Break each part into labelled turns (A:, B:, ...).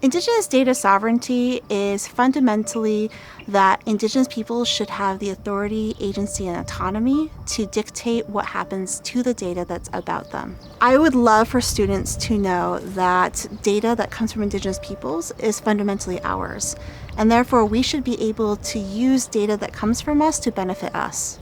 A: Indigenous data sovereignty is fundamentally that Indigenous people should have the authority, agency, and autonomy to dictate what happens to the data that's about them. I would love for students to know that data that comes from Indigenous peoples is fundamentally ours, and therefore we should be able to use data that comes from us to benefit us.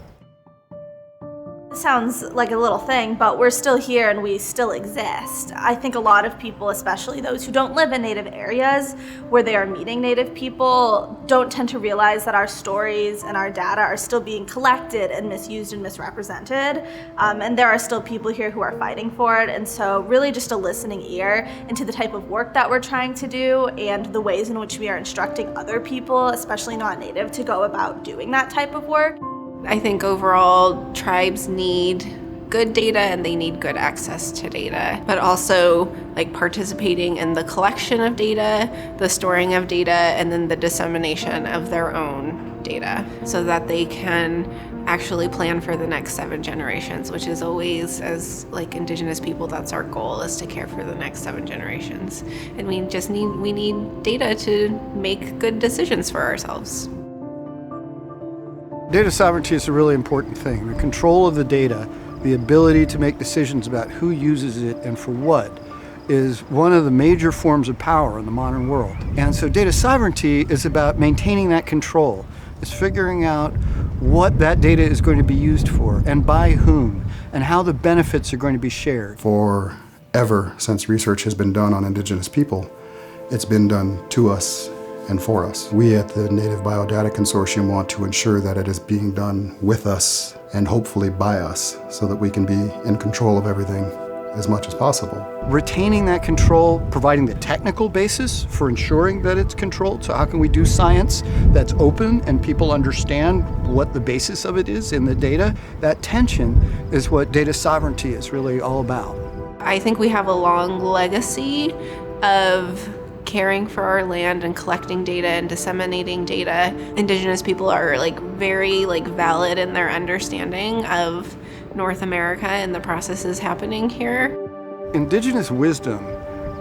B: It sounds like a little thing, but we're still here and we still exist. I think a lot of people, especially those who don't live in Native areas where they are meeting Native people, don't tend to realize that our stories and our data are still being collected and misused and misrepresented. And there are still people here who are fighting for it. And so really just a listening ear into the type of work that we're trying to do and the ways in which we are instructing other people, especially not Native, to go about doing that type of work.
C: I think overall tribes need good data and they need good access to data, but also like participating in the collection of data, the storing of data, and then the dissemination of their own data so that they can actually plan for the next 7 generations, which is always, as like Indigenous people, that's our goal, is to care for the next 7 generations. And we need data to make good decisions for ourselves.
D: Data sovereignty is a really important thing. The control of the data, the ability to make decisions about who uses it and for what, is one of the major forms of power in the modern world. And so data sovereignty is about maintaining that control. It's figuring out what that data is going to be used for and by whom and how the benefits are going to be shared.
E: Forever since research has been done on Indigenous people, it's been done to us and for us. We at the Native Biodata Consortium want to ensure that it is being done with us and hopefully by us so that we can be in control of everything as much as possible.
D: Retaining that control, providing the technical basis for ensuring that it's controlled. So how can we do science that's open and people understand what the basis of it is in the data? That tension is what data sovereignty is really all about.
C: I think we have a long legacy of caring for our land and collecting data and disseminating data. Indigenous people are very valid in their understanding of North America and the processes happening here.
D: Indigenous wisdom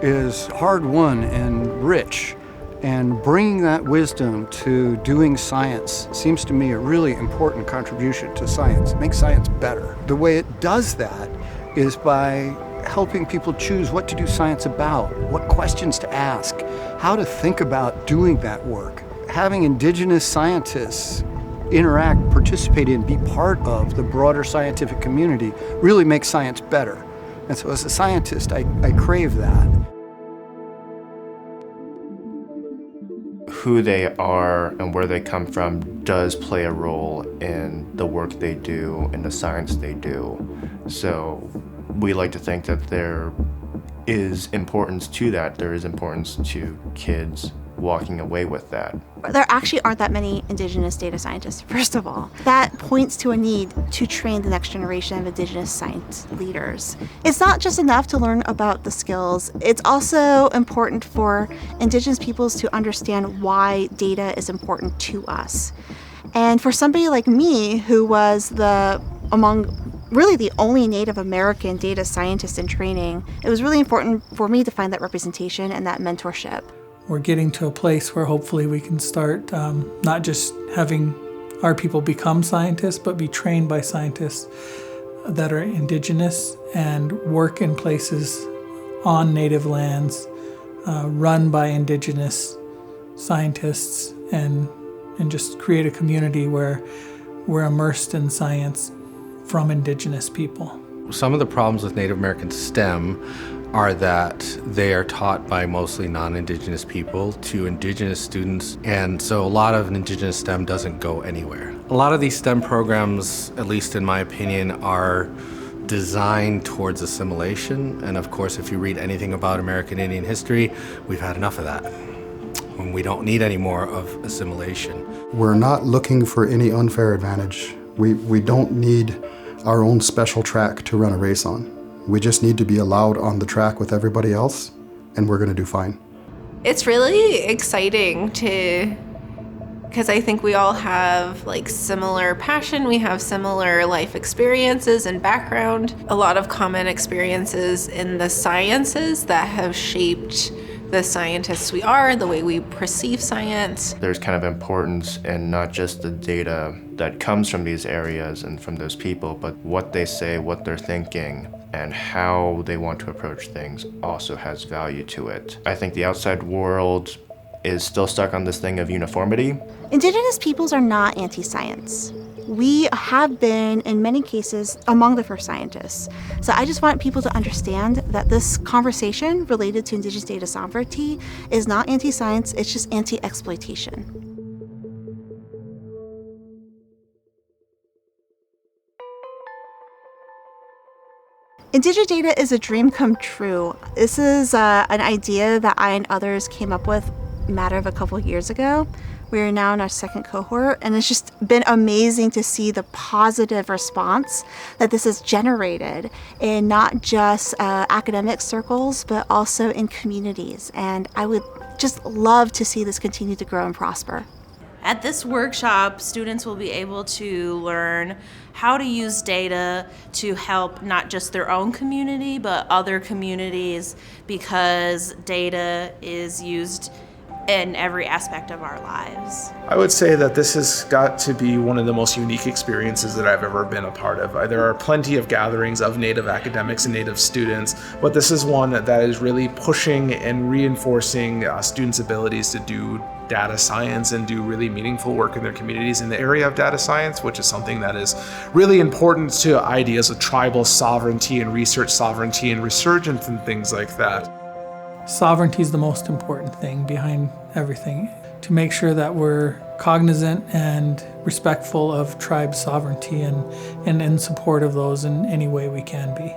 D: is hard-won and rich, and bringing that wisdom to doing science seems to me a really important contribution to science. It makes science better. The way it does that is by helping people choose what to do science about, what questions to ask, how to think about doing that work. Having Indigenous scientists interact, participate in, be part of the broader scientific community really makes science better. And so as a scientist, I crave that.
F: Who they are and where they come from does play a role in the work they do and the science they do. So we like to think that there is importance to that. There is importance to kids walking away with that.
A: There actually aren't that many Indigenous data scientists, first of all. That points to a need to train the next generation of Indigenous science leaders. It's not just enough to learn about the skills. It's also important for Indigenous peoples to understand why data is important to us. And for somebody like me, who was really the only Native American data scientist in training, it was really important for me to find that representation and that mentorship.
G: We're getting to a place where hopefully we can start not just having our people become scientists, but be trained by scientists that are Indigenous and work in places on Native lands, run by Indigenous scientists, and just create a community where we're immersed in science from Indigenous people.
H: Some of the problems with Native American STEM are that they are taught by mostly non-Indigenous people to Indigenous students, and so a lot of Indigenous STEM doesn't go anywhere. A lot of these STEM programs, at least in my opinion, are designed towards assimilation, and of course if you read anything about American Indian history, we've had enough of that. And we don't need any more of assimilation.
E: We're not looking for any unfair advantage. We don't need our own special track to run a race on. We just need to be allowed on the track with everybody else, and we're going to do fine.
C: It's really exciting because I think we all have similar passion, we have similar life experiences and background, a lot of common experiences in the sciences that have shaped the scientists we are, the way we perceive science.
F: There's kind of importance in not just the data that comes from these areas and from those people, but what they say, what they're thinking, and how they want to approach things also has value to it. I think the outside world is still stuck on this thing of uniformity.
A: Indigenous peoples are not anti-science. We have been, in many cases, among the first scientists. So I just want people to understand that this conversation related to Indigenous data sovereignty is not anti-science, it's just anti-exploitation. INDIGIDATA is a dream come true. This is an idea that I and others came up with a matter of a couple of years ago. We are now in our second cohort, and it's just been amazing to see the positive response that this has generated in not just academic circles, but also in communities. And I would just love to see this continue to grow and prosper.
I: At this workshop, students will be able to learn how to use data to help not just their own community, but other communities, because data is used in every aspect of our lives.
J: I would say that this has got to be one of the most unique experiences that I've ever been a part of. There are plenty of gatherings of Native academics and Native students, but this is one that is really pushing and reinforcing students' abilities to do data science and do really meaningful work in their communities in the area of data science, which is something that is really important to ideas of tribal sovereignty and research sovereignty and resurgence and things like that.
G: Sovereignty is the most important thing behind everything, to make sure that we're cognizant and respectful of tribe sovereignty and in support of those in any way we can be.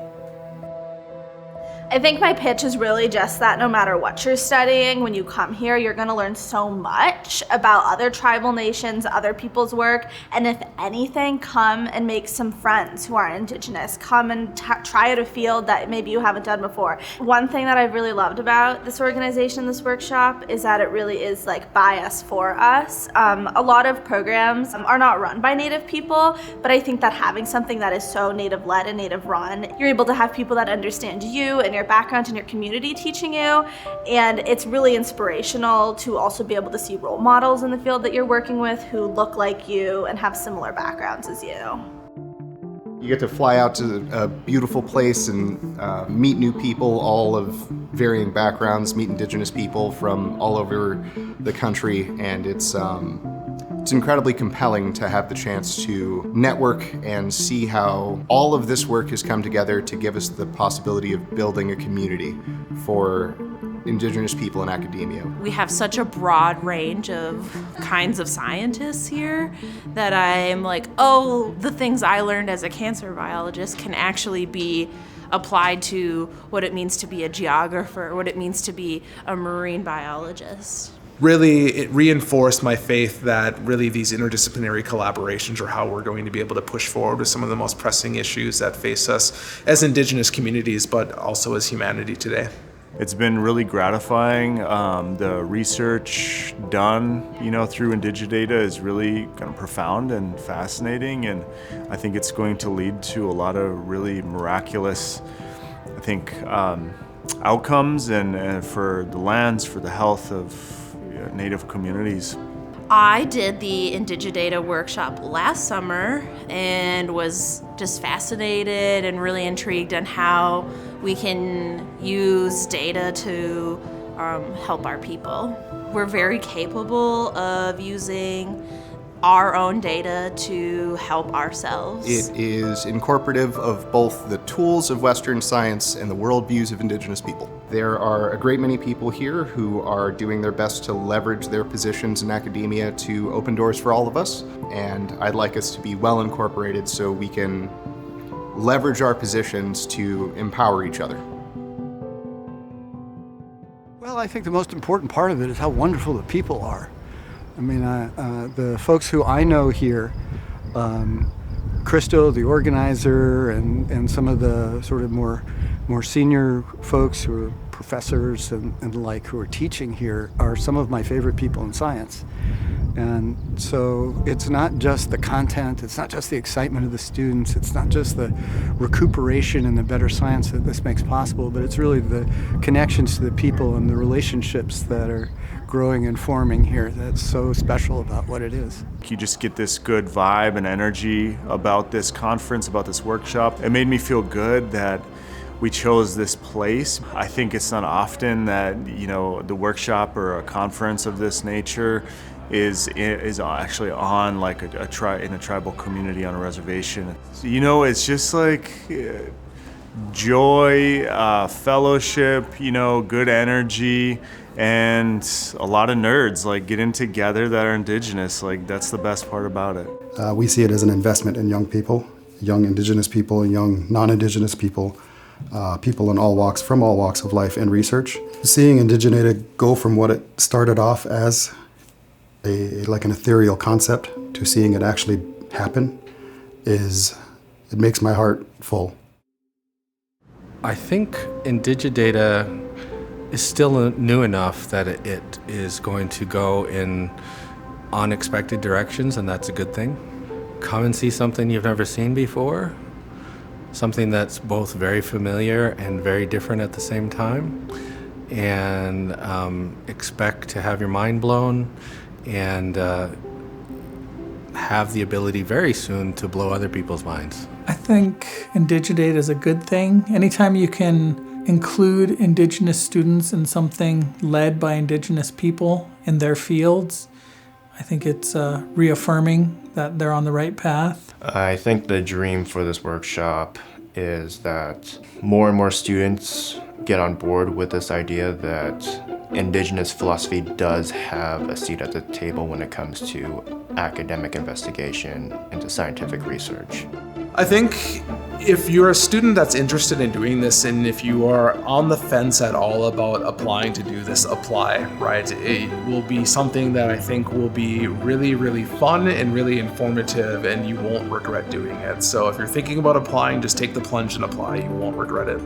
B: I think my pitch is really just that no matter what you're studying, when you come here, you're going to learn so much about other tribal nations, other people's work, and if anything, come and make some friends who are Indigenous. Come and try out a field that maybe you haven't done before. One thing that I've really loved about this organization, this workshop, is that it really is like by us, for us. A lot of programs are not run by Native people, but I think that having something that is so Native-led and Native-run, you're able to have people that understand you and your background and your community teaching you, and it's really inspirational to also be able to see role models in the field that you're working with who look like you and have similar backgrounds as you.
K: You get to fly out to a beautiful place and meet new people, all of varying backgrounds, meet Indigenous people from all over the country, and it's incredibly compelling to have the chance to network and see how all of this work has come together to give us the possibility of building a community for Indigenous people in academia.
I: We have such a broad range of kinds of scientists here that I'm like, oh, the things I learned as a cancer biologist can actually be applied to what it means to be a geographer, what it means to be a marine biologist.
J: Really, it reinforced my faith that really these interdisciplinary collaborations are how we're going to be able to push forward with some of the most pressing issues that face us as Indigenous communities, but also as humanity today.
L: It's been really gratifying. The research done, through INDIGIDATA is really kind of profound and fascinating, and I think it's going to lead to a lot of really miraculous, outcomes and for the lands, for the health of Native communities.
I: I did the INDIGIDATA workshop last summer and was just fascinated and really intrigued on how we can use data to help our people. We're very capable of using our own data to help ourselves.
K: It is incorporative of both the tools of Western science and the worldviews of Indigenous people. There are a great many people here who are doing their best to leverage their positions in academia to open doors for all of us, and I'd like us to be well incorporated so we can leverage our positions to empower each other.
D: Well, I think the most important part of it is how wonderful the people are. I mean, the folks who I know here, Christo, the organizer, and some of the sort of more senior folks who are professors and the like who are teaching here are some of my favorite people in science. And so it's not just the content, it's not just the excitement of the students, it's not just the recuperation and the better science that this makes possible, but it's really the connections to the people and the relationships that are growing and forming here that's so special about what it is.
L: You just get this good vibe and energy about this conference, about this workshop. It made me feel good that we chose this place. I think it's not often that, you know, the workshop or a conference of this nature is actually on like in a tribal community on a reservation. So, you know, it's just like joy, fellowship, you know, good energy, and a lot of nerds like getting together that are indigenous. Like, that's the best part about it.
E: We see it as an investment in young people, young indigenous people, young non-indigenous people, people in all walks, from all walks of life and research. Seeing Indigidata go from what it started off as like an ethereal concept to seeing it actually happen it makes my heart full.
H: I think Indigidata is still new enough that it is going to go in unexpected directions, and that's a good thing. Come and see something you've never seen before, something that's both very familiar and very different at the same time, and expect to have your mind blown and have the ability very soon to blow other people's minds.
G: I think Indigidata is a good thing. Anytime you can include Indigenous students in something led by Indigenous people in their fields, I think it's reaffirming that they're on the right path.
F: I think the dream for this workshop is that more and more students get on board with this idea that Indigenous philosophy does have a seat at the table when it comes to academic investigation into scientific research.
J: I think if you're a student that's interested in doing this, and if you are on the fence at all about applying to do this, apply, right? It will be something that I think will be really, really fun and really informative, and you won't regret doing it. So if you're thinking about applying, just take the plunge and apply. You won't regret it.